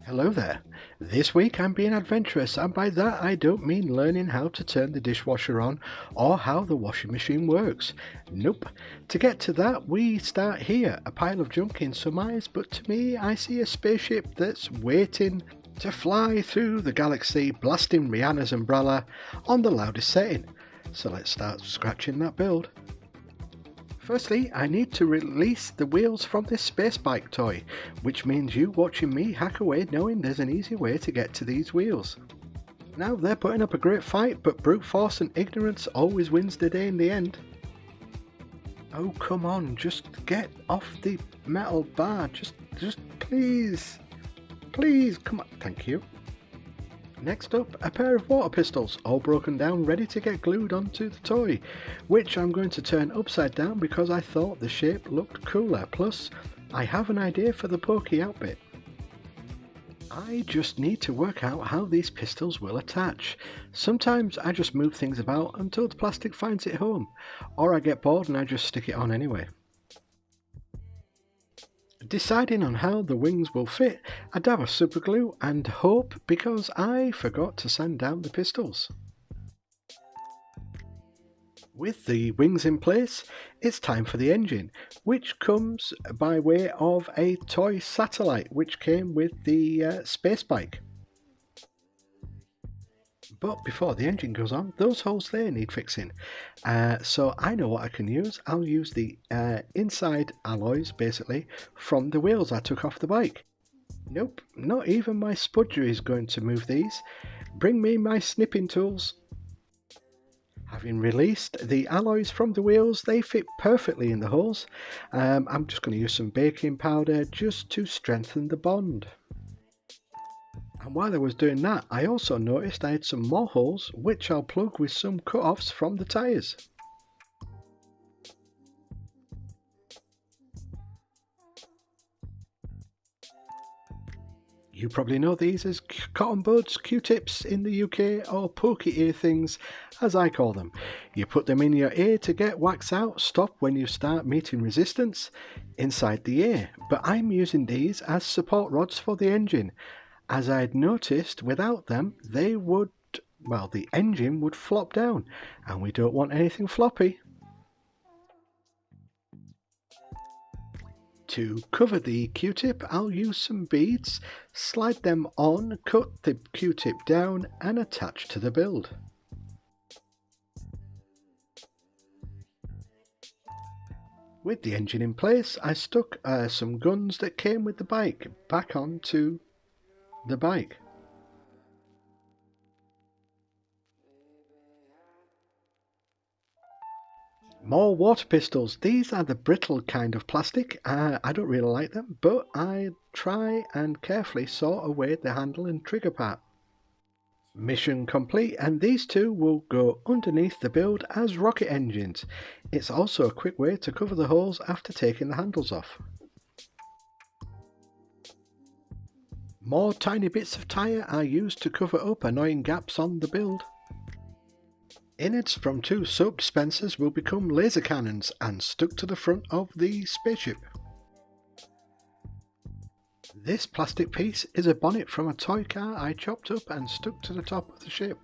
Hello there. This week I'm being adventurous, and by that I don't mean learning how to turn the dishwasher on or how the washing machine works. Nope. To get to that, we start here, a pile of junk in some eyes, but to me I see a spaceship that's waiting to fly through the galaxy, blasting Rihanna's umbrella on the loudest setting. So let's start scratching that build. Firstly, I need to release the wheels from this space bike toy, which means you watching me hack away knowing there's an easy way to get to these wheels. Now they're putting up a great fight, but brute force and ignorance always wins the day in the end. Oh come on, just get off the metal bar, just please, come on, thank you. Next up, a pair of water pistols, all broken down, ready to get glued onto the toy, which I'm going to turn upside down because I thought the shape looked cooler, plus I have an idea for the pokey outfit. I just need to work out how these pistols will attach. Sometimes I just move things about until the plastic finds it home, or I get bored and I just stick it on anyway. Deciding on how the wings will fit, I dab a super glue and hope because I forgot to sand down the pistols. With the wings in place, it's time for the engine, which comes by way of a toy satellite which came with the space bike. But before the engine goes on, those holes there need fixing. So I know what I can use. I'll use the inside alloys, basically, from the wheels I took off the bike. Nope, not even my spudger is going to move these. Bring me my snipping tools. Having released the alloys from the wheels, they fit perfectly in the holes. I'm just going to use some baking powder just to strengthen the bond. And while I was doing that, I also noticed I had some more holes which I'll plug with some cut-offs from the tyres. You probably know these as cotton buds, Q-tips in the UK, or pokey ear things as I call them. You put them in your ear to get wax out, stop when you start meeting resistance inside the ear. But I'm using these as support rods for the engine. As I'd noticed, without them, the engine would flop down, and we don't want anything floppy. To cover the Q-tip, I'll use some beads, slide them on, cut the Q-tip down, and attach to the build. With the engine in place, I stuck some guns that came with the bike back onto the bike. More water pistols. These are the brittle kind of plastic. I don't really like them, but I try and carefully saw away the handle and trigger part. Mission complete, and these two will go underneath the build as rocket engines. It's also a quick way to cover the holes after taking the handles off. More tiny bits of tyre are used to cover up annoying gaps on the build. Innards from two soap dispensers will become laser cannons and stuck to the front of the spaceship. This plastic piece is a bonnet from a toy car I chopped up and stuck to the top of the ship.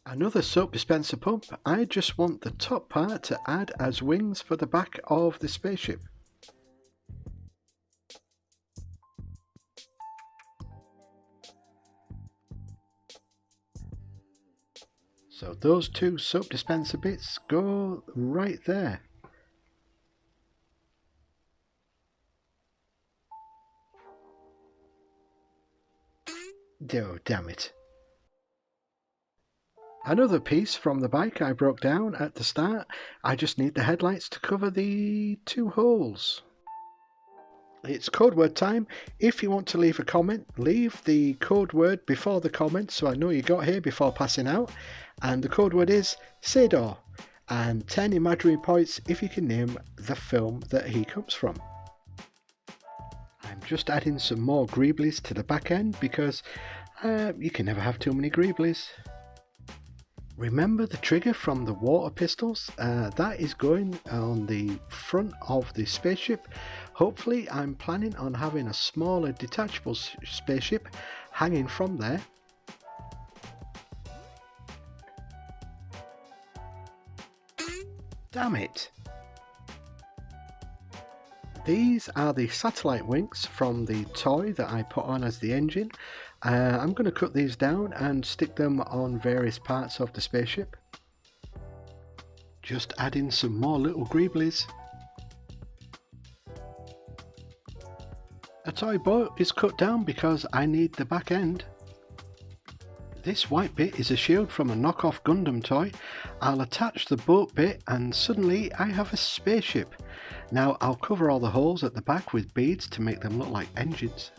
Another soap dispenser pump. I just want the top part to add as wings for the back of the spaceship. So those two soap dispenser bits go right there. Oh, damn it. Another piece from the bike I broke down at the start. I just need the headlights to cover the two holes. It's code word time. If you want to leave a comment, leave the code word before the comment so I know you got here before passing out. And the code word is Sador, and 10 imaginary points if you can name the film that he comes from. I'm just adding some more greeblies to the back end because you can never have too many greeblies. Remember the trigger from the water pistols? That is going on the front of the spaceship. Hopefully I'm planning on having a smaller detachable spaceship hanging from there. Damn it! These are the satellite wings from the toy that I put on as the engine. I'm going to cut these down and stick them on various parts of the spaceship. Just add in some more little greeblies. A toy boat is cut down because I need the back end. This white bit is a shield from a knockoff Gundam toy. I'll attach the boat bit and suddenly I have a spaceship. Now I'll cover all the holes at the back with beads to make them look like engines.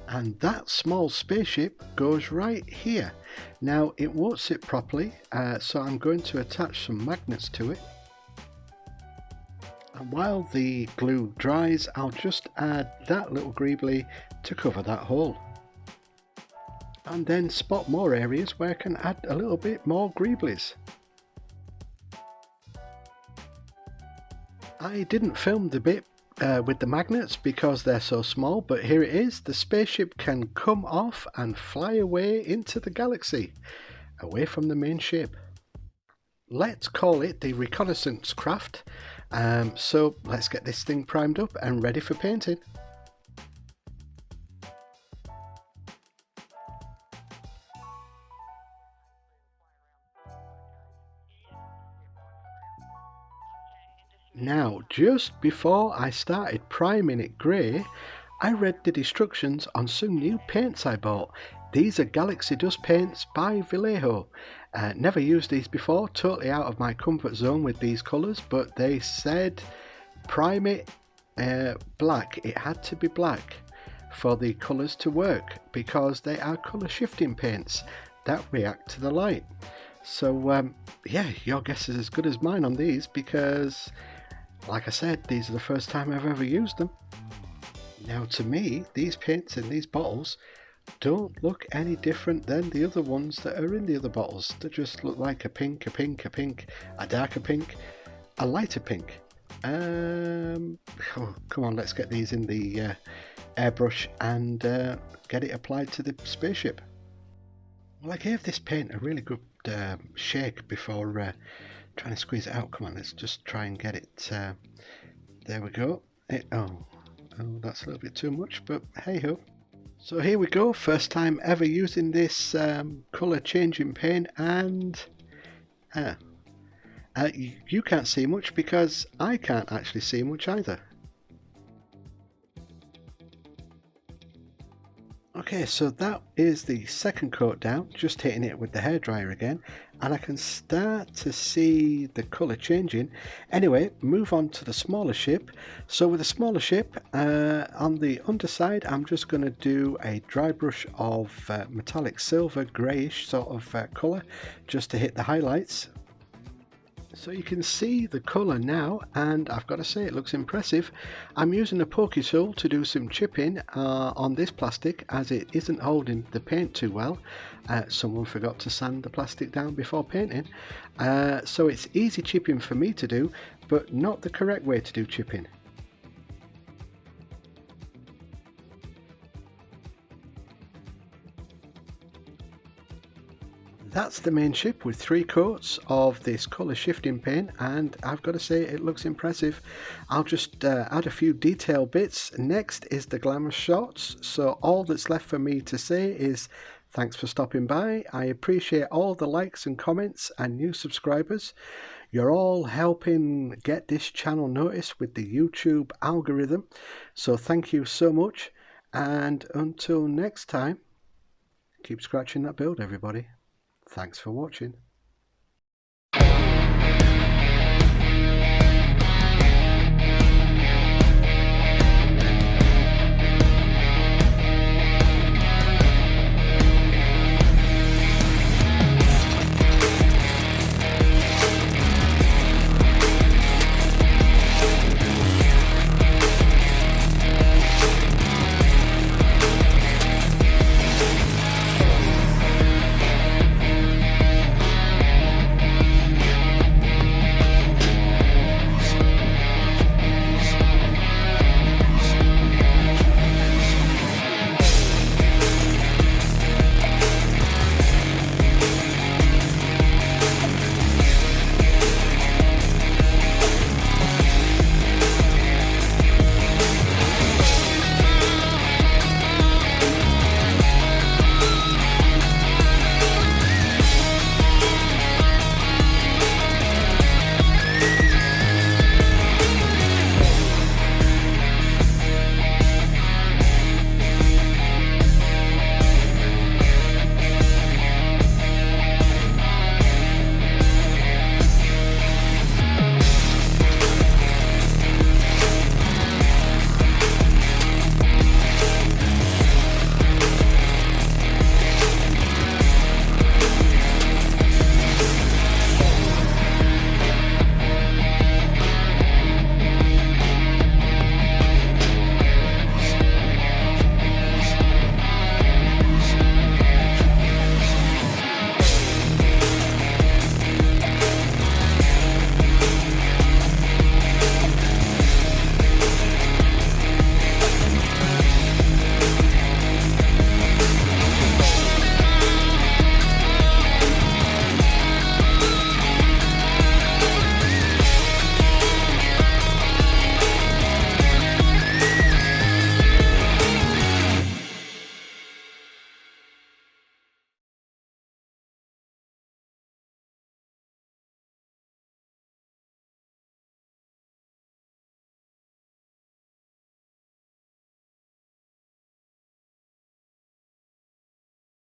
And that small spaceship goes right here. Now it won't sit properly, so I'm going to attach some magnets to it. And while the glue dries, I'll just add that little greebly to cover that hole. And then spot more areas where I can add a little bit more greeblies. I didn't film the bit with the magnets because they're so small, but here it is. The spaceship can come off and fly away into the galaxy, away from the main ship. Let's call it the reconnaissance craft. So let's get this thing primed up and ready for painting. Now, just before I started priming it grey, I read the instructions on some new paints I bought. These are Galaxy Dust paints by Vallejo. Never used these before, totally out of my comfort zone with these colours, but they said prime it black. It had to be black for the colours to work because they are colour shifting paints that react to the light. So yeah, your guess is as good as mine on these because, like I said, these are the first time I've ever used them. Now to me, these paints in these bottles don't look any different than the other ones that are in the other bottles. They just look like a pink, a pink, a pink, a darker pink, a lighter pink. Oh, come on, let's get these in the airbrush and get it applied to the spaceship. Well, I gave this paint a really good shake before trying to squeeze it out. Come on, let's just try and get it. There we go. Oh, that's a little bit too much, but hey ho. So here we go, first time ever using this colour changing paint, and you can't see much because I can't actually see much either. Okay, so that is the second coat down, just hitting it with the hairdryer again, and I can start to see the colour changing. Anyway, move on to the smaller ship. So with the smaller ship, on the underside, I'm just going to do a dry brush of metallic silver greyish sort of colour, just to hit the highlights. So you can see the colour now, and I've got to say it looks impressive. I'm using a pokey tool to do some chipping on this plastic as it isn't holding the paint too well. Someone forgot to sand the plastic down before painting, so it's easy chipping for me to do, but not the correct way to do chipping. That's the main ship with 3 coats of this colour shifting paint, and I've got to say it looks impressive. I'll just add a few detail bits. Next is the glamour shots, so all that's left for me to say is thanks for stopping by. I appreciate all the likes and comments and new subscribers. You're all helping get this channel noticed with the YouTube algorithm, so thank you so much, and until next time, keep scratching that build everybody. Thanks for watching.